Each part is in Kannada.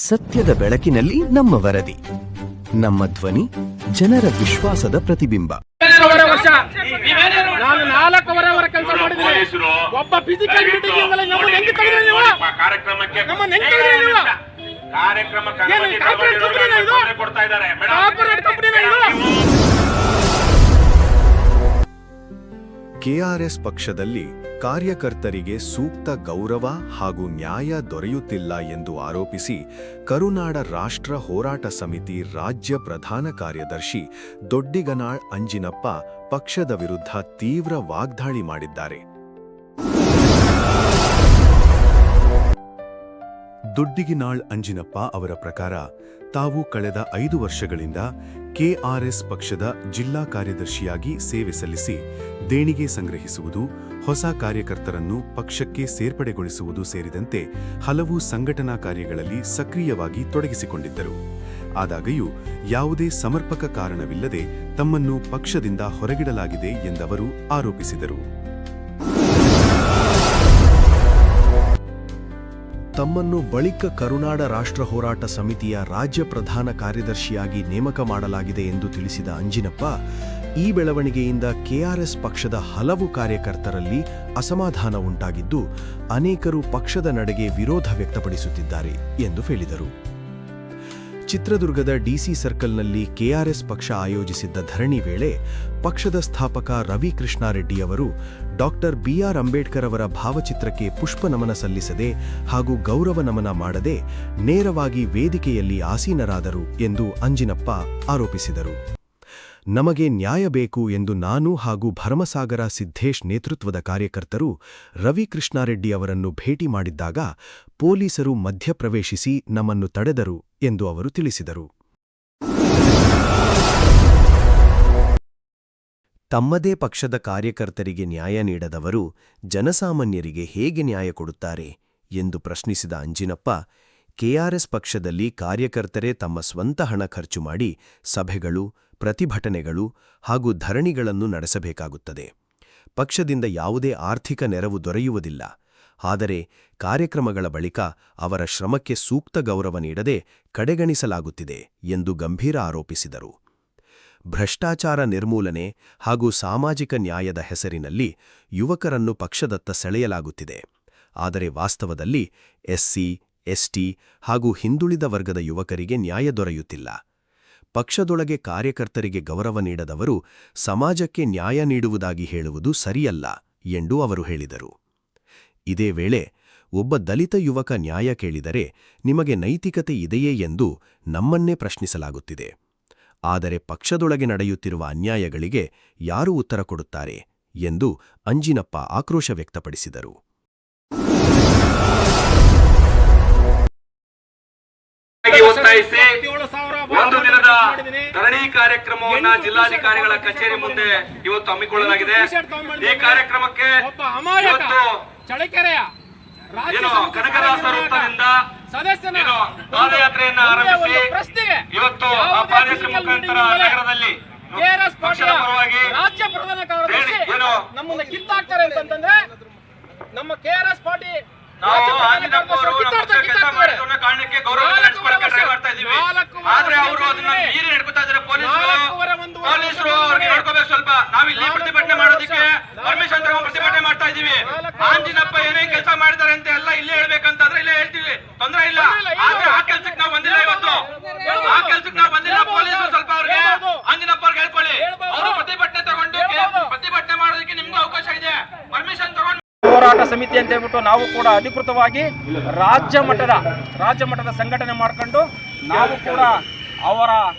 ಸತ್ಯದ ಬೆಳಕಿನಲ್ಲಿ ನಮ್ಮ ವರದಿ, ನಮ್ಮ ಧ್ವನಿ, ಜನರ ವಿಶ್ವಾಸದ ಪ್ರತಿಬಿಂಬ. ನಾನು 4 ಅವರ್ ಕೆಲಸ ಮಾಡಿದ್ದೀನಿ. ಒಬ್ಬ ಫಿಸಿಕಲ್ ಮೀಟಿಂಗ್ ಇಂದಲೇ ನಮ್ಮ ಹೆಂಗೆ ತೆಗೆದ್ರೆ ನೀವು ಕಾರ್ಯಕ್ರಮಕ್ಕೆ ನಮ್ಮ ಹೆಂಗೆ ತೆಗೆದ್ರೆ ನೀವು ಕಾರ್ಯಕ್ರಮ ಕಮಿಟಿ ಕೊಡ್ತಾ ಇದ್ದಾರೆ ಮೇಡಂ. ಕಾರ್ಪೊರೇಟ್ ಕಂಪನಿನ ಇದು. ಕೆಆರ್ಎಸ್ ಪಕ್ಷದಲ್ಲಿ ಕಾರ್ಯಕರ್ತರಿಗೆ ಸೂಕ್ತ ಗೌರವ ಹಾಗೂ ನ್ಯಾಯ ದೊರೆಯುತ್ತಿಲ್ಲ ಎಂದು ಆರೋಪಿಸಿ ಕರುನಾಡ ರಾಷ್ಟ್ರ ಹೋರಾಟ ಸಮಿತಿ ರಾಜ್ಯ ಪ್ರಧಾನ ಕಾರ್ಯದರ್ಶಿ ದೊಡ್ಡಿಗನಾಳ್ ಅಂಜಿನಪ್ಪ ಪಕ್ಷದ ವಿರುದ್ಧ ತೀವ್ರ ವಾಗ್ದಾಳಿ ಮಾಡಿದ್ದಾರೆ. ದೊಡ್ಡಿಗಿನಾಳ್ ಅಂಜಿನಪ್ಪ ಅವರ ಪ್ರಕಾರ ತಾವು ಕಳೆದ 5 ವರ್ಷಗಳಿಂದ ಕೆಆರ್ಎಸ್ ಪಕ್ಷದ ಜಿಲ್ಲಾ ಕಾರ್ಯದರ್ಶಿಯಾಗಿ ಸೇವೆ ಸಲ್ಲಿಸಿ ದೇಣಿಗೆ ಸಂಗ್ರಹಿಸುವುದು, ಹೊಸ ಕಾರ್ಯಕರ್ತರನ್ನು ಪಕ್ಷಕ್ಕೆ ಸೇರ್ಪಡೆಗೊಳಿಸುವುದು ಸೇರಿದಂತೆ ಹಲವು ಸಂಘಟನಾ ಕಾರ್ಯಗಳಲ್ಲಿ ಸಕ್ರಿಯವಾಗಿ ತೊಡಗಿಸಿಕೊಂಡಿದ್ದರು. ಆದಾಗ್ಯೂ ಯಾವುದೇ ಸಮರ್ಪಕ ಕಾರಣವಿಲ್ಲದೆ ತಮ್ಮನ್ನು ಪಕ್ಷದಿಂದ ಹೊರಗಿಡಲಾಗಿದೆ ಎಂದವರು ಆರೋಪಿಸಿದರು. ತಮ್ಮನ್ನು ಬಳಿಕ ಕರುನಾಡ ರಾಷ್ಟ್ರ ಹೋರಾಟ ಸಮಿತಿಯ ರಾಜ್ಯ ಪ್ರಧಾನ ಕಾರ್ಯದರ್ಶಿಯಾಗಿ ನೇಮಕ ಮಾಡಲಾಗಿದೆ ಎಂದು ತಿಳಿಸಿದ ಅಂಜಿನಪ್ಪ, ಈ ಬೆಳವಣಿಗೆಯಿಂದ ಕೆಆರ್ಎಸ್ ಪಕ್ಷದ ಹಲವು ಕಾರ್ಯಕರ್ತರಲ್ಲಿ ಅಸಮಾಧಾನ ಉಂಟಾಗಿದ್ದು, ಅನೇಕರು ಪಕ್ಷದ ನಡೆಗೆ ವಿರೋಧ ವ್ಯಕ್ತಪಡಿಸುತ್ತಿದ್ದಾರೆ ಎಂದು ಹೇಳಿದರು. ಚಿತ್ರದುರ್ಗದ ಡಿಸಿ ಸರ್ಕಲ್ನಲ್ಲಿ ಕೆಆರ್ಎಸ್ ಪಕ್ಷ ಆಯೋಜಿಸಿದ್ದ ಧರಣಿ ವೇಳೆ ಪಕ್ಷದ ಸ್ಥಾಪಕ ರವಿ ಕೃಷ್ಣಾರೆಡ್ಡಿಯವರು ಡಾಕ್ಟರ್ ಬಿಆರ್ ಅಂಬೇಡ್ಕರ್ ಅವರ ಭಾವಚಿತ್ರಕ್ಕೆ ಪುಷ್ಪ ನಮನ ಸಲ್ಲಿಸದೆ ಹಾಗೂ ಗೌರವ ನಮನ ಮಾಡದೆ ನೇರವಾಗಿ ವೇದಿಕೆಯಲ್ಲಿ ಆಸೀನರಾದರು ಎಂದು ಅಂಜಿನಪ್ಪ ಆರೋಪಿಸಿದರು. ನಮಗೆ ನ್ಯಾಯ ಬೇಕು ಎಂದು ನಾನು ಹಾಗೂ ಭರಮಸಾಗರ ಸಿದ್ದೇಶ್ ನೇತೃತ್ವದ ಕಾರ್ಯಕರ್ತರು ರವಿ ಕೃಷ್ಣಾರೆಡ್ಡಿ ಅವರನ್ನು ಭೇಟಿ ಮಾಡಿದ್ದಾಗ ಪೊಲೀಸರು ಮಧ್ಯಪ್ರವೇಶಿಸಿ ನಮ್ಮನ್ನು ತಡೆದರು ಎಂದು ಅವರು ತಿಳಿಸಿದರು. ತಮ್ಮದೇ ಪಕ್ಷದ ಕಾರ್ಯಕರ್ತರಿಗೆ ನ್ಯಾಯ ನೀಡದವರು ಜನಸಾಮಾನ್ಯರಿಗೆ ಹೇಗೆ ನ್ಯಾಯ ಕೊಡುತ್ತಾರೆ ಎಂದು ಪ್ರಶ್ನಿಸಿದ ಅಂಜಿನಪ್ಪ, ಕೆಆರ್ಎಸ್ ಪಕ್ಷದಲ್ಲಿ ಕಾರ್ಯಕರ್ತರೇ ತಮ್ಮ ಸ್ವಂತ ಹಣ ಖರ್ಚು ಮಾಡಿ ಸಭೆಗಳು, ಪ್ರತಿಭಟನೆಗಳು ಹಾಗೂ ಧರಣಿಗಳನ್ನು ನಡೆಸಬೇಕಾಗುತ್ತದೆ. ಪಕ್ಷದಿಂದ ಯಾವುದೇ ಆರ್ಥಿಕ ನೆರವು ದೊರೆಯುವುದಿಲ್ಲ. ಆದರೆ ಕಾರ್ಯಕ್ರಮಗಳ ಬಳಿಕ ಅವರ ಶ್ರಮಕ್ಕೆ ಸೂಕ್ತ ಗೌರವ ನೀಡದೆ ಕಡೆಗಣಿಸಲಾಗುತ್ತಿದೆ ಎಂದು ಗಂಭೀರ ಆರೋಪಿಸಿದರು. ಭ್ರಷ್ಟಾಚಾರ ನಿರ್ಮೂಲನೆ ಹಾಗೂ ಸಾಮಾಜಿಕ ನ್ಯಾಯದ ಹೆಸರಿನಲ್ಲಿ ಯುವಕರನ್ನು ಪಕ್ಷದತ್ತ ಸೆಳೆಯಲಾಗುತ್ತಿದೆ. ಆದರೆ ವಾಸ್ತವದಲ್ಲಿ ಎಸ್ಸಿ, ಎಸ್ಟಿ ಹಾಗೂ ಹಿಂದುಳಿದ ವರ್ಗದ ಯುವಕರಿಗೆ ನ್ಯಾಯ ದೊರೆಯುತ್ತಿಲ್ಲ. ಪಕ್ಷದೊಳಗೆ ಕಾರ್ಯಕರ್ತರಿಗೆ ಗೌರವ ನೀಡದವರು ಸಮಾಜಕ್ಕೆ ನ್ಯಾಯ ನೀಡುವುದಾಗಿ ಹೇಳುವುದು ಸರಿಯಲ್ಲ ಎಂದು ಅವರು ಹೇಳಿದರು. ಇದೇ ವೇಳೆ ಒಬ್ಬ ದಲಿತ ಯುವಕ ನ್ಯಾಯ ಕೇಳಿದರೆ ನಿಮಗೆ ನೈತಿಕತೆ ಇದೆಯೇ ಎಂದು ನಮ್ಮನ್ನೇ ಪ್ರಶ್ನಿಸಲಾಗುತ್ತಿದೆ. ಆದರೆ ಪಕ್ಷದೊಳಗೆ ನಡೆಯುತ್ತಿರುವ ಅನ್ಯಾಯಗಳಿಗೆ ಯಾರು ಉತ್ತರ ಕೊಡುತ್ತಾರೆ ಎಂದು ಅಂಜಿನಪ್ಪ ಆಕ್ರೋಶ ವ್ಯಕ್ತಪಡಿಸಿದರು. ಒಂದು ದಿನದ ಧರಣಿ ಕಾರ್ಯಕ್ರಮವನ್ನ ಜಿಲ್ಲಾಧಿಕಾರಿಗಳ ಕಚೇರಿ ಮುಂದೆ ಇವತ್ತು ಹಮ್ಮಿಕೊಳ್ಳಲಾಗಿದೆ. ಈ ಕಾರ್ಯಕ್ರಮಕ್ಕೆ ಇವತ್ತು ಕನಕದಾಸ ವೃತ್ತದಿಂದ ಪಾದಯಾತ್ರೆಯನ್ನ ಆರಂಭಿಸಿ ಇವತ್ತು ಆ ಪಾದಯಾತ್ರೆ ಮುಖಾಂತರ ನಗರದಲ್ಲಿ ಪಕ್ಷದ ಪರವಾಗಿ ರಾಜ್ಯ ಪ್ರಧಾನ ಕಾರ್ಯದರ್ಶಿ ನಮ್ಮನ್ನ ಕಿತ್ತಾಕ್ತಾರೆ ಅಂತಂದ್ರೆ ನಮ್ಮ ಕೆಆರ್ಎಸ್ ಪಾರ್ಟಿ ಕಾರಣಕ್ಕೆ ಗೌರವ ನಡೆಸಿಕೊಳ್ಳಕ್ಕೆ ಟ್ರೈ ಮಾಡ್ತಾ ಇದೀವಿ. ಆದ್ರೆ ಅವರು ಅದನ್ನ ಮೀರಿ ನಡ್ಕೊತಾ ಇದ್ದಾರೆ. ಪೊಲೀಸರು ಅವ್ರಿಗೆ ನೋಡ್ಕೋಬೇಕು ಸ್ವಲ್ಪ. ನಾವಿಲ್ಲಿ ಪ್ರತಿಭಟನೆ ಮಾಡೋದಕ್ಕೆ ಪರ್ಮಿಷನ್ ತಗೊಂಡು ಪ್ರತಿಭಟನೆ ಮಾಡ್ತಾ ಇದೀವಿ. ಅಂಜಿನಪ್ಪ ಏನೇನ್ ಕೆಲಸ ಮಾಡಿದ್ದಾರೆ ಅಂತ ಎಲ್ಲ ಇಲ್ಲೇ ಹೇಳ್ಬೇಕಂತಂದ್ರೆ ಇಲ್ಲೇ ಹೇಳ್ತೀವಿ, ತೊಂದರೆ ಇಲ್ಲ. ಆದ್ರೆ ಆ ಕೆಲ್ಸಕ್ಕೆ ನಾವು ಬಂದಿಲ್ಲ. ಇವತ್ತು ಆ ಕೆಲ್ಸಕ್ಕೆ ನಾವು ಬಂದಿಲ್ಲ. ಪೊಲೀಸರು ಸ್ವಲ್ಪ ಅವ್ರಿಗೆ ಅಂಜಿನಪ್ಪ ಅವ್ರಿಗೆ ಹೇಳ್ಕೊಳ್ಳಿ. ಅವರು ಪ್ರತಿಭಟನೆ ತಗೊಂಡು ಪ್ರತಿಭಟನೆ ಮಾಡೋದಕ್ಕೆ ನಿಮ್ಗೂ ಅವಕಾಶ ಇದೆ. ಪರ್ಮಿಷನ್ ತಗೊಂಡು ಹೋರಾಟ ಸಮಿತಿ ಅಂತ ಹೇಳ್ಬಿಟ್ಟು ನಾವು ಕೂಡ ಅಧಿಕೃತವಾಗಿ ರಾಜ್ಯ ಮಟ್ಟದ ಸಂಘಟನೆ ಮಾಡಿಕೊಂಡು ನಾವು ಕೂಡ ಅವರ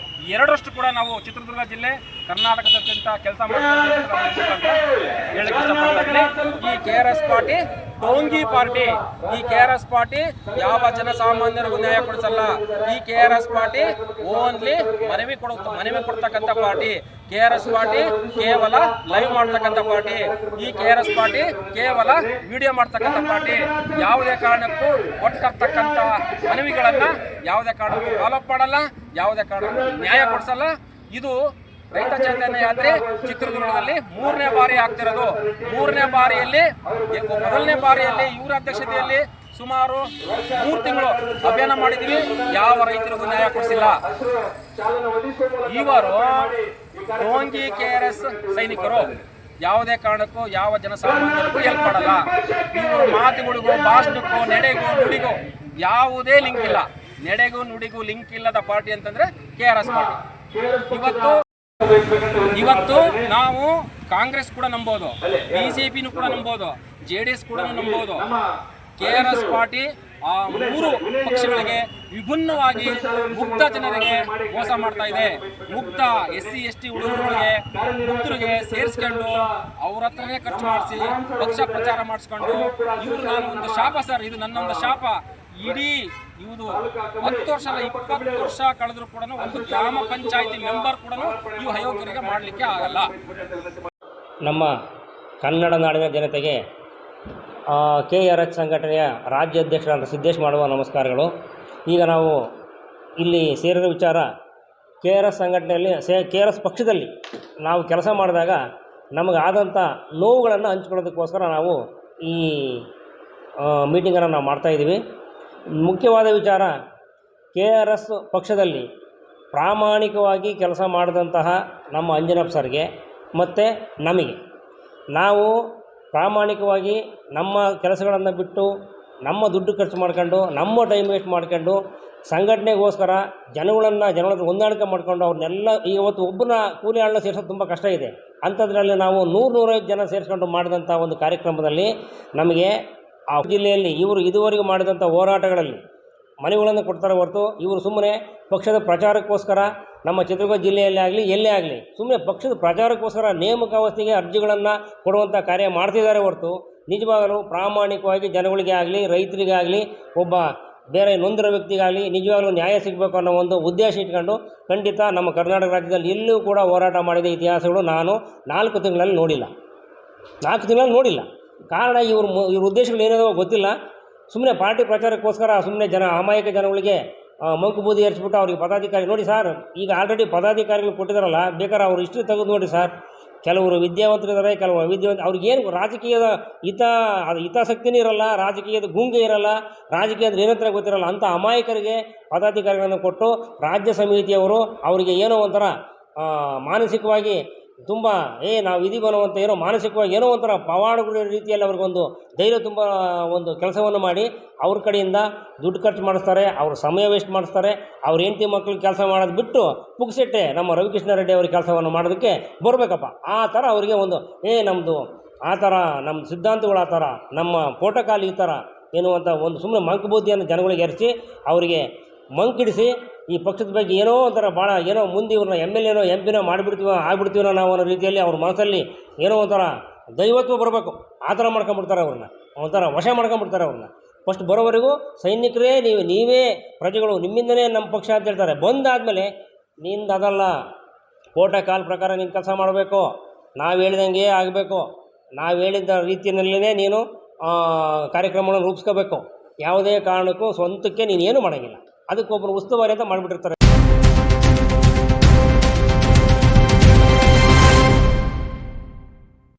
2ರಷ್ಟು ಕೂಡ ನಾವು ಚಿತ್ರದುರ್ಗ ಜಿಲ್ಲೆ ಕರ್ನಾಟಕದಾದ್ಯಂತ ಕೆಲಸ ಮಾಡ್ತೀವಿ. ಈ ಕೆಆರ್ಎಸ್ ಪಾರ್ಟಿ ಟೋಂಗಿ ಪಾರ್ಟಿ. ಈ ಕೆಆರ್ಎಸ್ ಪಾರ್ಟಿ ಯಾವ ಜನಸಾಮಾನ್ಯರಿಗೂ ನ್ಯಾಯ ಕೊಡಿಸಲ್ಲ. ಈ ಕೆಆರ್ಎಸ್ ಪಾರ್ಟಿ ಓನ್ಲಿ ಮನವಿ ಕೊಡ್ತಕ್ಕಂಥ ಪಾರ್ಟಿ. ಕೆಆರ್ಎಸ್ ಪಾರ್ಟಿ ಕೇವಲ ಲೈವ್ ಮಾಡ್ತಕ್ಕಂಥ ಪಾರ್ಟಿ. ಈ ಕೆಆರ್ಎಸ್ ಪಾರ್ಟಿ ಕೇವಲ ವಿಡಿಯೋ ಮಾಡ್ತಕ್ಕಂಥ ಪಾರ್ಟಿ. ಯಾವುದೇ ಕಾರಣಕ್ಕೂ ಕೊಟ್ಟಿರ್ತಕ್ಕಂಥ ಮನವಿಗಳನ್ನ ಯಾವುದೇ ಕಾರಣಕ್ಕೂ ಫಾಲೋಅಪ್ ಮಾಡಲ್ಲ, ಯಾವುದೇ ಕಾರಣಕ್ಕೂ ನ್ಯಾಯ ಕೊಡಿಸಲ್ಲ. ಇದು ರೈತ ಚೈತನ್ಯ ಯಾತ್ರೆ ಚಿತ್ರದುರ್ಗದಲ್ಲಿ 3ನೇ ಬಾರಿ ಆಗ್ತಿರೋದು. 3ನೇ ಬಾರಿಯಲ್ಲಿ, ಮೊದಲನೇ ಬಾರಿಯಲ್ಲಿ ಇವರ ಅಧ್ಯಕ್ಷತೆಯಲ್ಲಿ ಸುಮಾರು 3 ತಿಂಗಳು ಅಭಿಯಾನ ಮಾಡಿದ್ದೀವಿ, ಯಾವ ರೈತರಿಗೂ ನ್ಯಾಯ ಕೊಡಿಸಿಲ್ಲ. ಇವರು ಢೋಂಗಿ KRS ಸೈನಿಕರು ಯಾವುದೇ ಕಾರಣಕ್ಕೂ ಯಾವ ಜನಸಾಮಾನ್ಯರಿಗೂ ಹೆಲ್ಪ್ ಮಾಡಲ್ಲ. ಇವರು ಮಾತುಗಳಿಗೂ ಭಾಷಣಕ್ಕೂ ನಡೆಗೂ ನುಡಿಗೂ ಯಾವುದೇ ಲಿಂಕ್ ಇಲ್ಲ. ನಡೆಗೂ ನುಡಿಗೂ ಲಿಂಕ್ ಇಲ್ಲದ ಪಾರ್ಟಿ ಅಂತಂದ್ರೆ KRS ಪಾರ್ಟಿ. ಇವತ್ತು ನಾವು ಕಾಂಗ್ರೆಸ್ ಕೂಡ ನಂಬೋದು, BJPನೂ ಕೂಡ ನಂಬೋದು, JDS ಕೂಡ ನಂಬೋದು. KRS ಪಾರ್ಟಿ ಆ 3 ಪಕ್ಷಗಳಿಗೆ ವಿಭಿನ್ನವಾಗಿ ಮುಗ್ಧ ಜನರಿಗೆ ಮೋಸ ಮಾಡ್ತಾ ಇದೆ. ಮುಗ್ಧ SC ST ಹುಡುಗರಿಗೆ ಮುಗ್ಧರಿಗೆ ಸೇರಿಸ್ಕೊಂಡು ಅವ್ರ ಹತ್ರನೇ ಖರ್ಚು ಮಾಡಿಸಿ ಪಕ್ಷ ಪ್ರಚಾರ ಮಾಡಿಸ್ಕೊಂಡು ಇವರು ನಾನು ಒಂದು ಶಾಪ ಸರ್, ಇದು ನನ್ನೊಂದು ಶಾಪ. ಇಡೀ ಇವುದು 10 ವರ್ಷ ಅಲ್ಲ 20 ವರ್ಷ ಕಳೆದ್ರು ಕೂಡ ಒಂದು ಗ್ರಾಮ ಪಂಚಾಯಿತಿ ಮೆಂಬರ್ ಕೂಡ ಇವು ಅಯೋಗ್ಯರಿಗೆ ಮಾಡಲಿಕ್ಕೆ ಆಗಲ್ಲ. ನಮ್ಮ ಕನ್ನಡ ನಾಡಿನ ಜನತೆಗೆ KRS ಸಂಘಟನೆಯ ರಾಜ್ಯಾಧ್ಯಕ್ಷರಾದ ಸಿದ್ದೇಶ್ ಮಾಡುವ ನಮಸ್ಕಾರಗಳು. ಈಗ ನಾವು ಇಲ್ಲಿ ಸೇರಿದ ವಿಚಾರ, KRS ಸಂಘಟನೆಯಲ್ಲಿ KRS ಪಕ್ಷದಲ್ಲಿ ನಾವು ಕೆಲಸ ಮಾಡಿದಾಗ ನಮಗಾದಂಥ ನೋವುಗಳನ್ನು ಹಂಚ್ಕೊಳ್ಳೋದಕ್ಕೋಸ್ಕರ ನಾವು ಈ ಮೀಟಿಂಗನ್ನು ನಾವು ಮಾಡ್ತಾಯಿದ್ದೀವಿ. ಮುಖ್ಯವಾದ ವಿಚಾರ, KRS ಪಕ್ಷದಲ್ಲಿ ಪ್ರಾಮಾಣಿಕವಾಗಿ ಕೆಲಸ ಮಾಡಿದಂತಹ ನಮ್ಮ ಅಂಜನಪ್ಪ ಸರ್ಗೆ ಮತ್ತು ನಮಗೆ, ನಾವು ಪ್ರಾಮಾಣಿಕವಾಗಿ ನಮ್ಮ ಕೆಲಸಗಳನ್ನು ಬಿಟ್ಟು ನಮ್ಮ ದುಡ್ಡು ಖರ್ಚು ಮಾಡ್ಕೊಂಡು ನಮ್ಮ ಟೈಮ್ ವೇಸ್ಟ್ ಮಾಡ್ಕೊಂಡು ಸಂಘಟನೆಗೋಸ್ಕರ ಜನಗಳ ಹೊಂದಾಣಿಕೆ ಮಾಡ್ಕೊಂಡು ಅವ್ರನ್ನೆಲ್ಲ ಇವತ್ತು ಒಬ್ಬನ ಕೂಲಿ ಆಳನ್ನ ಸೇರಿಸೋದು ತುಂಬ ಕಷ್ಟ ಇದೆ. ಅಂಥದ್ರಲ್ಲಿ ನಾವು 100-150 ಜನ ಸೇರಿಸ್ಕೊಂಡು ಮಾಡಿದಂಥ ಒಂದು ಕಾರ್ಯಕ್ರಮದಲ್ಲಿ ನಮಗೆ ಆ ಜಿಲ್ಲೆಯಲ್ಲಿ ಇವರು ಇದುವರೆಗೂ ಮಾಡಿದಂಥ ಹೋರಾಟಗಳಲ್ಲಿ ಮನೆಗಳನ್ನು ಕೊಡ್ತಾರೆ ಹೊರತು ಇವರು ಸುಮ್ಮನೆ ಪಕ್ಷದ ಪ್ರಚಾರಕ್ಕೋಸ್ಕರ ನಮ್ಮ ಚಿತ್ರದುರ್ಗ ಜಿಲ್ಲೆಯಲ್ಲಿ ಆಗಲಿ ಎಲ್ಲೇ ಆಗಲಿ ಸುಮ್ಮನೆ ಪಕ್ಷದ ಪ್ರಚಾರಕ್ಕೋಸ್ಕರ ನೇಮಕಾವಸ್ಥೆಗೆ ಅರ್ಜಿಗಳನ್ನು ಕೊಡುವಂಥ ಕಾರ್ಯ ಮಾಡ್ತಿದ್ದಾರೆ ಹೊರತು ನಿಜವಾಗಲೂ ಪ್ರಾಮಾಣಿಕವಾಗಿ ಜನಗಳಿಗೆ ಆಗಲಿ ರೈತರಿಗೆ ಆಗಲಿ ಒಬ್ಬ ಬೇರೆ ನೊಂದಿರೋ ವ್ಯಕ್ತಿಗಾಗಲಿ ನಿಜವಾಗಲೂ ನ್ಯಾಯ ಸಿಗಬೇಕು ಅನ್ನೋ ಒಂದು ಉದ್ದೇಶ ಇಟ್ಕೊಂಡು ಖಂಡಿತ ನಮ್ಮ ಕರ್ನಾಟಕ ರಾಜ್ಯದಲ್ಲಿ ಎಲ್ಲೂ ಕೂಡ ಹೋರಾಟ ಮಾಡಿದ ಇತಿಹಾಸಗಳು ನಾನು 4 ತಿಂಗಳಲ್ಲಿ ನೋಡಿಲ್ಲ. ಕಾರಣ ಇವ್ರ ಉದ್ದೇಶಗಳು ಏನೇನೋ ಗೊತ್ತಿಲ್ಲ. ಸುಮ್ಮನೆ ಪಾರ್ಟಿ ಪ್ರಚಾರಕ್ಕೋಸ್ಕರ ಸುಮ್ಮನೆ ಅಮಾಯಕ ಜನಗಳಿಗೆ ಮಂಕು ಬೂದಿ ಏರಿಸ್ಬಿಟ್ಟು ಅವ್ರಿಗೆ ಪದಾಧಿಕಾರಿ ನೋಡಿ ಸರ್, ಈಗ ಆಲ್ರೆಡಿ ಪದಾಧಿಕಾರಿಗಳು ಕೊಟ್ಟಿದ್ದಾರಲ್ಲ, ಬೇಕಾದ್ರೆ ಅವ್ರು ಹಿಸ್ಟ್ರಿ ತೆಗೆದು ನೋಡಿ ಸರ್. ಕೆಲವರು ವಿದ್ಯಾವಂತರಿದ್ದಾರೆ, ಕೆಲವರು ಅವಿದ್ಯಾವಂತ, ಅವ್ರಿಗೇನು ರಾಜಕೀಯದ ಹಿತಾಸಕ್ತಿನೇ ಇರಲ್ಲ, ರಾಜಕೀಯದ ಗುಂಗೆ ಇರಲ್ಲ, ರಾಜಕೀಯದ ಏನಂತ ಗೊತ್ತಿರಲ್ಲ. ಅಂಥ ಅಮಾಯಕರಿಗೆ ಪದಾಧಿಕಾರಿಗಳನ್ನು ಕೊಟ್ಟು ರಾಜ್ಯ ಸಮಿತಿಯವರು ಅವರಿಗೆ ಏನೋ ಒಂಥರ ಮಾನಸಿಕವಾಗಿ ತುಂಬ ನಾವು ಇದೀವನೋ ಅಂತ ಏನೋ ಮಾನಸಿಕವಾಗಿ ಏನೋ ಒಂಥರ ಪವಾಡಗಳ ರೀತಿಯಲ್ಲಿ ಅವ್ರಿಗೊಂದು ಧೈರ್ಯ ತುಂಬ ಒಂದು ಕೆಲಸವನ್ನು ಮಾಡಿ ಅವ್ರ ಕಡೆಯಿಂದ ದುಡ್ಡು ಖರ್ಚು ಮಾಡಿಸ್ತಾರೆ, ಅವ್ರ ಸಮಯ ವೇಸ್ಟ್ ಮಾಡಿಸ್ತಾರೆ. ಅವ್ರ ಹೆಂಡತಿ ಮಕ್ಕಳಿಗೆ ಕೆಲಸ ಮಾಡೋದು ಬಿಟ್ಟು ಪುಕ್ಸೆಟ್ಟೆ ನಮ್ಮ ರವಿಕೃಷ್ಣ ರೆಡ್ಡಿ ಅವ್ರಿಗೆ ಕೆಲಸವನ್ನು ಮಾಡೋದಕ್ಕೆ ಬರಬೇಕಪ್ಪ. ಆ ಥರ ಅವರಿಗೆ ಒಂದು ನಮ್ಮದು ಆ ಥರ ನಮ್ಮ ಸಿದ್ಧಾಂತಗಳು ಆ ಥರ ನಮ್ಮ ಪ್ರೋಟೋಕಾಲ್ ಈ ಥರ ಎನ್ನುವಂಥ ಒಂದು ಸುಮ್ಮನೆ ಮಂಕುಬುದ್ಧಿಯನ್ನು ಜನಗಳಿಗೆ ಎರಿಸಿ ಅವರಿಗೆ ಮಂಕಿಡಿಸಿ ಈ ಪಕ್ಷದ ಬಗ್ಗೆ ಏನೋ ಒಂಥರ ಭಾಳ ಏನೋ ಮುಂದೆ ಇವ್ರನ್ನ MLA MP ಆಗ್ಬಿಡ್ತೀವೋ ನಾವು ಅನ್ನೋ ರೀತಿಯಲ್ಲಿ ಅವ್ರ ಮನಸ್ಸಲ್ಲಿ ಏನೋ ಒಂಥರ ದೈವತ್ವ ಬರಬೇಕು, ಆ ಥರ ಮಾಡ್ಕೊಂಬಿಡ್ತಾರೆ ಅವ್ರನ್ನ, ಒಂಥರ ವಶ ಮಾಡ್ಕೊಂಬಿಡ್ತಾರೆ ಅವ್ರನ್ನ. ಫಸ್ಟ್ ಬರೋವರೆಗೂ ಸೈನಿಕರೇ ನೀವೇ ಪ್ರಜೆಗಳು, ನಿಮ್ಮಿಂದನೇ ನಮ್ಮ ಪಕ್ಷ ಅಂತ ಹೇಳ್ತಾರೆ. ಬಂದಾದಮೇಲೆ ನಿಂದು ಅದಲ್ಲ, ಪ್ರೋಟೋಕಾಲ್ ಪ್ರಕಾರ ನೀನು ಕೆಲಸ ಮಾಡಬೇಕು, ನಾವು ಹೇಳಿದಂಗೆ ಆಗಬೇಕು, ನಾವು ಹೇಳಿದ ರೀತಿಯಲ್ಲೇ ನೀನು ಕಾರ್ಯಕ್ರಮಗಳನ್ನು ರೂಪಿಸ್ಕೋಬೇಕು. ಯಾವುದೇ ಕಾರಣಕ್ಕೂ ಸ್ವಂತಕ್ಕೆ ನೀನೇನು ಮಾಡೋಂಗಿಲ್ಲ. ಅದಕ್ಕೊಬ್ಬರು ಉಸ್ತುವಾರಿ ಅಂತ ಮಾಡಿಬಿಟ್ಟಿರ್ತಾರೆ.